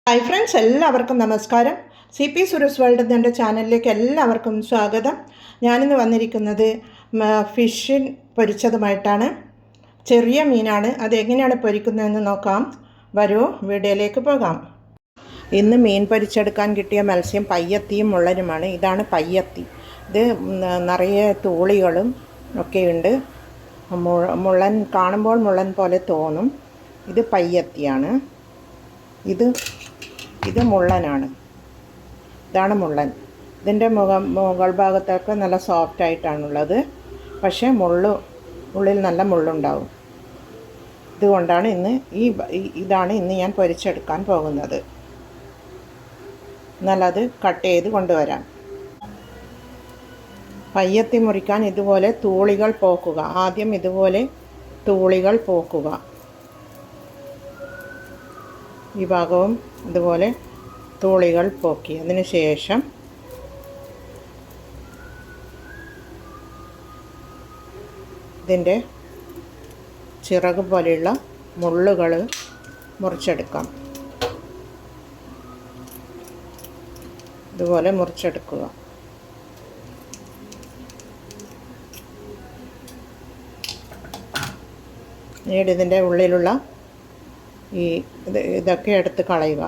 Hi friends, എല്ലാവർക്കും നമസ്കാരം. C P Suresh world എൻ്റെ ചാനലിലേക്ക് എല്ലാവർക്കും സ്വാഗതം. ഞാനിന്ന് വന്നിരിക്കുന്നത് ഫിഷ് പൊരിച്ചതുമായിട്ടാണ്. ചെറിയ മീനാണ്, അത് എങ്ങനെയാണ് പൊരിക്കുന്നതെന്ന് നോക്കാം. വരൂ, വീഡിയോയിലേക്ക് പോകാം. ഇന്ന് മീൻ പൊരിച്ചെടുക്കാൻ കിട്ടിയ മത്സ്യം പയ്യത്തിയും മുള്ളനുമാണ്. ഇതാണ് പയ്യത്തി. ഇത് നിറയെ തൂളികളും ഒക്കെയുണ്ട്. മുള്ളൻ കാണുമ്പോൾ മുള്ളൻ പോലെ തോന്നും. ഇത് പയ്യത്തിയാണ്. ഇത് മുള്ളനാണ്. ഇതാണ് മുള്ളൻ. ഇതിൻ്റെ മുകൾ ഭാഗത്തൊക്കെ നല്ല സോഫ്റ്റായിട്ടാണുള്ളത്, പക്ഷേ ഉള്ളിൽ നല്ല മുള്ളുണ്ടാവും. ഇതുകൊണ്ടാണ് ഇതാണ് ഇന്ന് ഞാൻ പൊരിച്ചെടുക്കാൻ പോകുന്നത്. നല്ലത് കട്ട് ചെയ്ത് കൊണ്ടുവരാം. പയ്യത്തി മുറിക്കാൻ ഇതുപോലെ തൂളികൾ പോക്കുക. ആദ്യം ഇതുപോലെ തൂളികൾ പോക്കുക. ഈ ഭാഗവും ഇതുപോലെ തൂളികൾ പോക്കി. അതിന് ശേഷം ഇതിൻ്റെ ചിറക് പോലെയുള്ള മുള്ളുകൾ മുറിച്ചെടുക്കാം. ഇതുപോലെ മുറിച്ചെടുക്കുക. പിന്നീട് ഇതിൻ്റെ ഉള്ളിലുള്ള ഇതൊക്കെ എടുത്ത് കളയുക.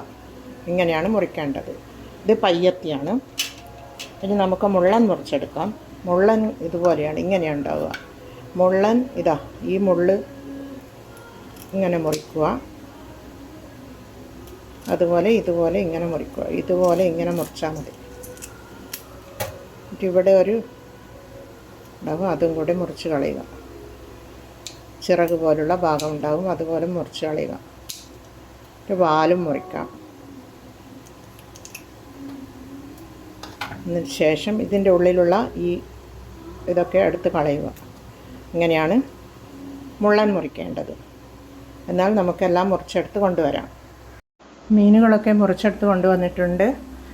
ഇങ്ങനെയാണ് മുറിക്കേണ്ടത്. ഇത് പയ്യത്തിയാണ്. ഇനി നമുക്ക് മുള്ളൻ മുറിച്ചെടുക്കാം. മുള്ളൻ ഇതുപോലെയാണ്, ഇങ്ങനെയാണ് ഉണ്ടാവുക. മുള്ളൻ ഈ മുള്ള് ഇങ്ങനെ മുറിക്കുക. ഇതുപോലെ ഇങ്ങനെ മുറിക്കുക. ഇങ്ങനെ മുറിച്ചാൽ മതി. ഇവിടെ ഒരു ഉണ്ടാവും, അതും കൂടി മുറിച്ച് കളയുക. ചിറക് പോലുള്ള ഭാഗം ഉണ്ടാവും, അതുപോലെ മുറിച്ച് കളയുക. വാലും മുറിക്കാം. അതിന് ശേഷം ഇതിൻ്റെ ഉള്ളിലുള്ള ഇതൊക്കെ എടുത്ത് കളയുക. ഇങ്ങനെയാണ് മുള്ളൻ മുറിക്കേണ്ടത്. എന്നാൽ നമുക്കെല്ലാം മുറിച്ചെടുത്ത് കൊണ്ടുവരാം. മീനുകളൊക്കെ മുറിച്ചെടുത്ത് കൊണ്ടുവന്നിട്ടുണ്ട്.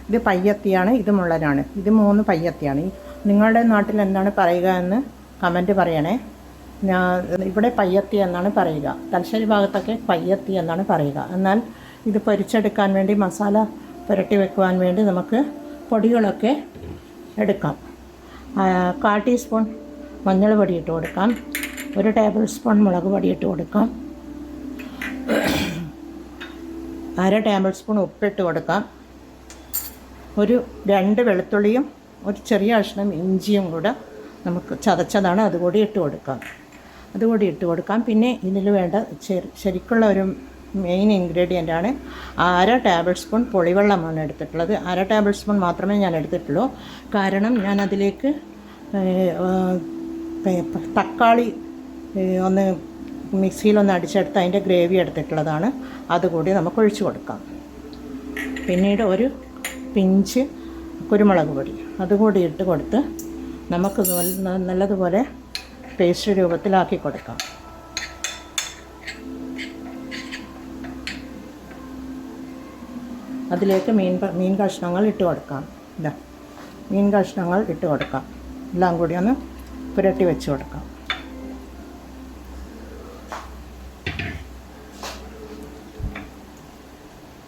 ഇത് പയ്യത്തിയാണ്, ഇത് മുള്ളനാണ്. ഇത് 3 പയ്യത്തിയാണ്. നിങ്ങളുടെ നാട്ടിൽ എന്താണ് പറയുക എന്ന് കമൻറ്റ് പറയണേ. ഇവിടെ പയ്യത്തി എന്നാണ് പറയുക. തലശ്ശേരി ഭാഗത്തൊക്കെ പയ്യത്തി എന്നാണ് പറയുക. എന്നാൽ ഇത് പൊരിച്ചെടുക്കാൻ വേണ്ടി, മസാല പുരട്ടി വെക്കുവാൻ വേണ്ടി നമുക്ക് പൊടികളൊക്കെ എടുക്കാം. 1/4 ടീസ്പൂൺ മഞ്ഞൾ പൊടി ഇട്ട് കൊടുക്കാം. 1 ടേബിൾ സ്പൂൺ മുളക് പൊടി ഇട്ട് കൊടുക്കാം. 1/2 ടേബിൾ സ്പൂൺ ഉപ്പിട്ട് കൊടുക്കാം. 2 വെളുത്തുള്ളിയും ഒരു ചെറിയ കഷ്ണം ഇഞ്ചിയും കൂടെ നമുക്ക് ചതച്ചതാണ്, അതുകൂടി ഇട്ട് കൊടുക്കാം. പിന്നെ ഇതിൽ വേണ്ട ശരിക്കുള്ള ഒരു മെയിൻ ഇൻഗ്രീഡിയൻ്റാണ് 1/2 ടേബിൾ സ്പൂൺ പുളിവെള്ളമാണ് എടുത്തിട്ടുള്ളത്. 1/2 ടേബിൾ സ്പൂൺ മാത്രമേ ഞാൻ എടുത്തിട്ടുള്ളൂ. കാരണം ഞാൻ അതിലേക്ക് തക്കാളി ഒന്ന് മിക്സിയിലൊന്ന് അടിച്ചെടുത്ത് അതിൻ്റെ ഗ്രേവി എടുത്തിട്ടുള്ളതാണ്. അതുകൂടി നമുക്ക് ഒഴിച്ച് കൊടുക്കാം. പിന്നീട് ഒരു പിഞ്ച് കുരുമുളക് പൊടി അതുകൂടി ഇട്ട് കൊടുത്ത് നമുക്ക് നല്ലതുപോലെ പേസ്റ്റ് രൂപത്തിലാക്കി കൊടുക്കാം. അതിലേക്ക് മീൻ കഷ്ണങ്ങൾ ഇട്ട് കൊടുക്കാം. മീൻ കഷ്ണങ്ങൾ ഇട്ട് കൊടുക്കാം. എല്ലാം കൂടി ഒന്ന് പുരട്ടി വെച്ച് കൊടുക്കാം.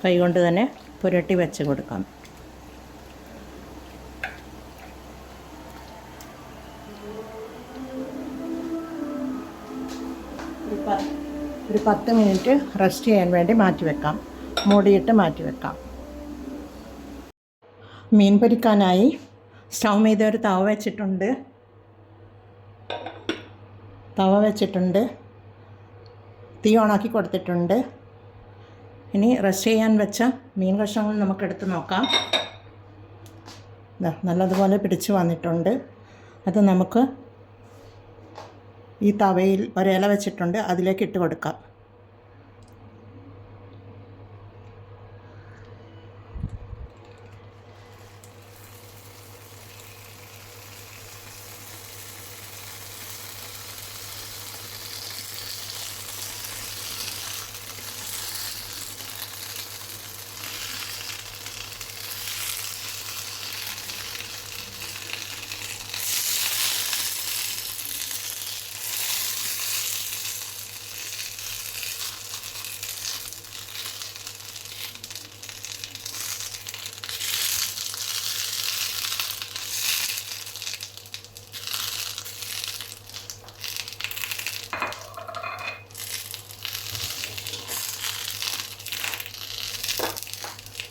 കൈകൊണ്ട് തന്നെ പുരട്ടി വെച്ച് കൊടുക്കാം. ഒരു 10 മിനിറ്റ് റെസ്റ്റ് ചെയ്യാൻ വേണ്ടി മാറ്റിവെക്കാം. മൂടിയിട്ട് മാറ്റിവെക്കാം. മീൻ പൊരിക്കാനായി സ്റ്റൗ മീത ഒരു തവ വെച്ചിട്ടുണ്ട്. തീ ഓണാക്കി കൊടുത്തിട്ടുണ്ട്. ഇനി റെസ്റ്റ് ചെയ്യാൻ വെച്ച മീൻ കഷ്ണങ്ങൾ നമുക്കെടുത്ത് നോക്കാം. നല്ലതുപോലെ പിടിച്ച് വന്നിട്ടുണ്ട്. അത് നമുക്ക് ഈ തവയിൽ ഒരില വെച്ചിട്ടുണ്ട്, അതിലേക്ക് ഇട്ട് കൊടുക്കാം.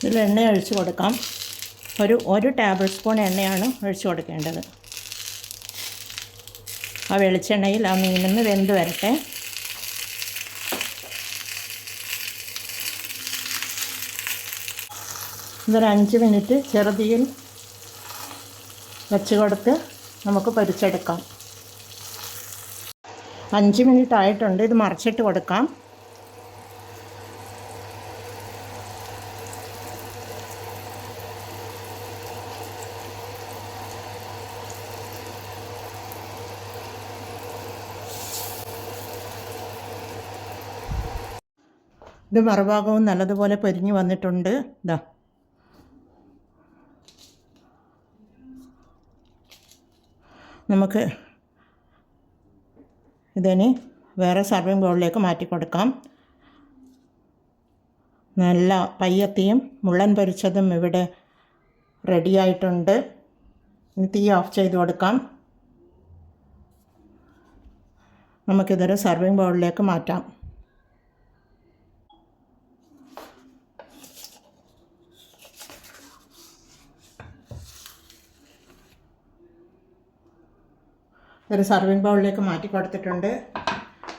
ഇതിൽ എണ്ണ ഒഴിച്ച് കൊടുക്കാം. ഒരു ടേബിൾ സ്പൂൺ എണ്ണയാണ് ഒഴിച്ച് കൊടുക്കേണ്ടത്. ആ വെളിച്ചെണ്ണയിൽ ആ മീനിന്ന് വെന്ത് വരട്ടെ. ഇതൊരു 5 മിനിറ്റ് ചെറുതീയിൽ വെച്ച് കൊടുത്ത് നമുക്ക് പൊരിച്ചെടുക്കാം. 5 മിനിറ്റ് ആയിട്ടുണ്ട്. ഇത് മറിച്ചിട്ട് കൊടുക്കാം. ഇത് മറുഭാഗവും നല്ലതുപോലെ പൊരിഞ്ഞ് വന്നിട്ടുണ്ട്. ഇതാ നമുക്ക് ഇതിന് വേറെ സർവിങ് ബൗളിലേക്ക് മാറ്റി കൊടുക്കാം. നല്ല പയ്യത്തിയും മുള്ളൻ പൊരിച്ചതും ഇവിടെ റെഡിയായിട്ടുണ്ട്. തീ ഓഫ് ചെയ്ത് കൊടുക്കാം. നമുക്കിതൊരു സർവിങ് ബൗളിലേക്ക് മാറ്റാം. ഒരു സർവിങ് ബൗളിലേക്ക് മാറ്റി കൊടുത്തിട്ടുണ്ട്.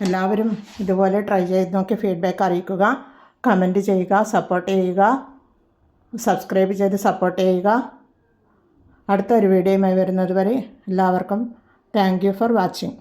എല്ലാവരും ഇതുപോലെ ട്രൈ ചെയ്ത് നോക്കി ഫീഡ്ബാക്ക് അറിയിക്കുക, കമൻറ്റ് ചെയ്യുക, സപ്പോർട്ട് ചെയ്യുക, സബ്സ്ക്രൈബ് ചെയ്ത് സപ്പോർട്ട് ചെയ്യുക. അടുത്തൊരു വീഡിയോയുമായി വരുന്നത് വരെ എല്ലാവർക്കും താങ്ക് യു ഫോർ വാച്ചിങ്.